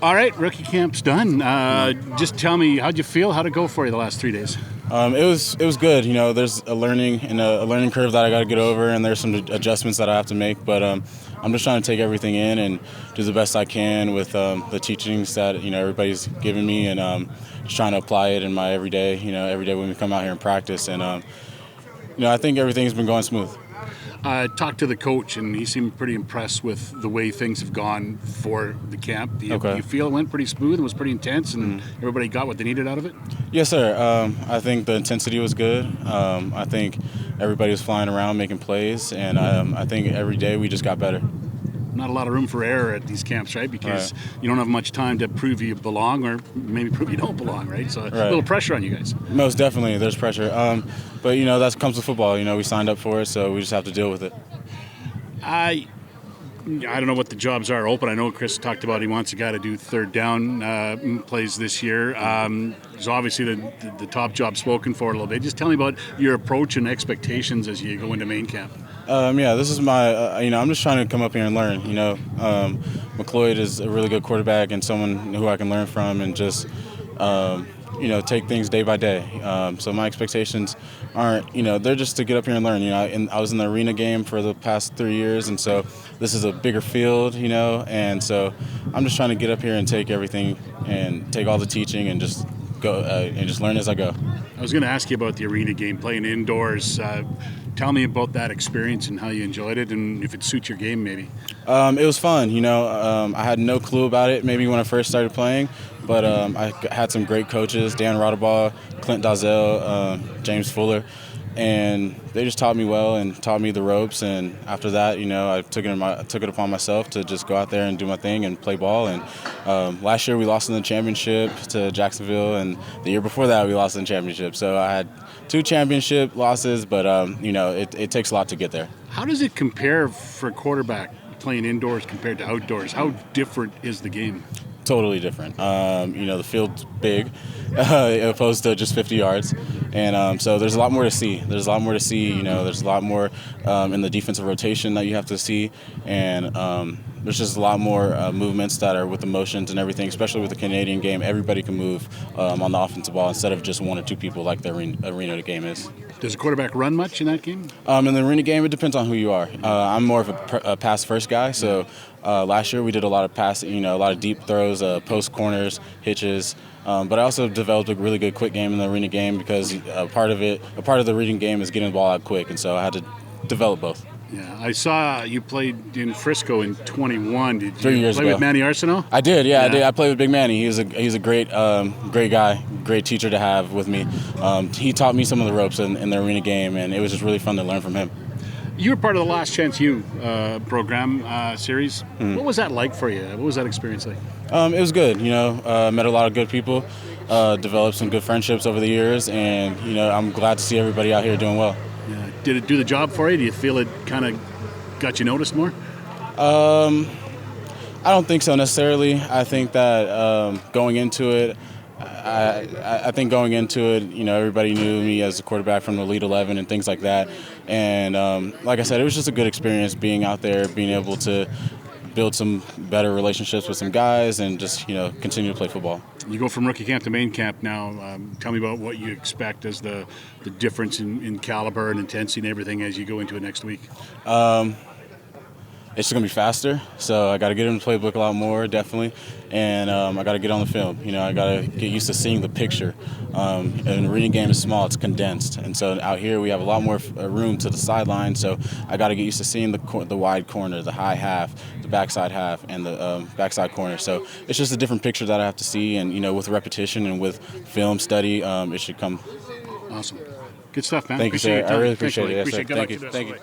All right, rookie camp's done. Just tell me, how'd you feel? How'd it go for you the last 3 days? It was good. You know, there's a learning curve that I got to get over, and there's some adjustments that I have to make. But I'm just trying to take everything in and do the best I can with the teachings that everybody's giving me, and just trying to apply it in my everyday. Every day when we come out here and practice, and I think everything's been going smooth. Talked to the coach, and he seemed pretty impressed with the way things have gone for the camp. Do you feel it went pretty smooth and was pretty intense, and everybody got what they needed out of it? Yes, sir. I think the intensity was good. I think everybody was flying around making plays, and I think every day we just got better. Not a lot of room for error at these camps, right? Because you don't have much time to prove you belong, or maybe prove you don't belong, right? So a little pressure on you guys. Most definitely, there's pressure. But that comes with football. We signed up for it, so we just have to deal with it. I don't know what the jobs are open. I know Chris talked about he wants a guy to do third down plays this year. So obviously the top job spoken for a little bit. Just tell me about your approach and expectations as you go into main camp. This is my, I'm just trying to come up here and learn. McLeod is a really good quarterback and someone who I can learn from, and just, take things day by day. So my expectations aren't, they're just to get up here and learn. And I was in the arena game for the past 3 years, and so this is a bigger field, and so I'm just trying to get up here and take everything and take all the teaching and just go and just learn as I go. I was going to ask you about the arena game, playing indoors. Tell me about that experience and how you enjoyed it, and if it suits your game, maybe. It was fun. I had no clue about it maybe when I first started playing, but I had some great coaches, Dan Rodabaugh, Clint Dazell, James Fuller, and they just taught me well and taught me the ropes. And after that, I took it upon myself to just go out there and do my thing and play ball. And last year we lost in the championship to Jacksonville, and the year before that we lost in the championship. So I had 2 championship losses, but it takes a lot to get there. How does it compare for a quarterback playing indoors compared to outdoors? How different is the game? Totally different. The field's big opposed to just 50 yards. And so there's a lot more to see. There's a lot more in the defensive rotation that you have to see. And there's just a lot more movements that are with emotions and everything, especially with the Canadian game. Everybody can move on the offensive ball instead of just 1 or 2 people like the arena game is. Does a quarterback run much in that game? In the arena game, it depends on who you are. I'm more of a pass-first guy, so last year we did a lot of passing, a lot of deep throws, post corners, hitches. But I also developed a really good quick game in the arena game because a part of the arena game is getting the ball out quick, and so I had to develop both. Yeah, I saw you played in Frisco in 21. Did you 3 years play ago. with Manny Arceneaux? I did, yeah. I did. I played with Big Manny. He's a great guy, great teacher to have with me. He taught me some of the ropes in the arena game, and it was just really fun to learn from him. You were part of the Last Chance U program series. Mm-hmm. What was that like for you? What was that experience like? It was good. Met a lot of good people, developed some good friendships over the years, and I'm glad to see everybody out here doing well. Yeah. Did it do the job for you? Do you feel it kind of got you noticed more? I don't think so necessarily. I think that going into it, everybody knew me as a quarterback from the Elite 11 and things like that. And like I said, it was just a good experience being out there, being able to build some better relationships with some guys and just, continue to play football. You go from rookie camp to main camp now. Tell me about what you expect as the difference in caliber and intensity and everything as you go into it next week. It's just going to be faster, so I got to get in the playbook a lot more, definitely, and I got to get on the film. I got to get used to seeing the picture. An arena game is small, it's condensed, and so out here we have a lot more room to the sideline, so I got to get used to seeing the wide corner, the high half, the backside half, and the backside corner. So it's just a different picture that I have to see, and with repetition and with film study, it should come. Awesome. Good stuff, man. Thank you, sir. I really appreciate it. Yes, sir. Thank you.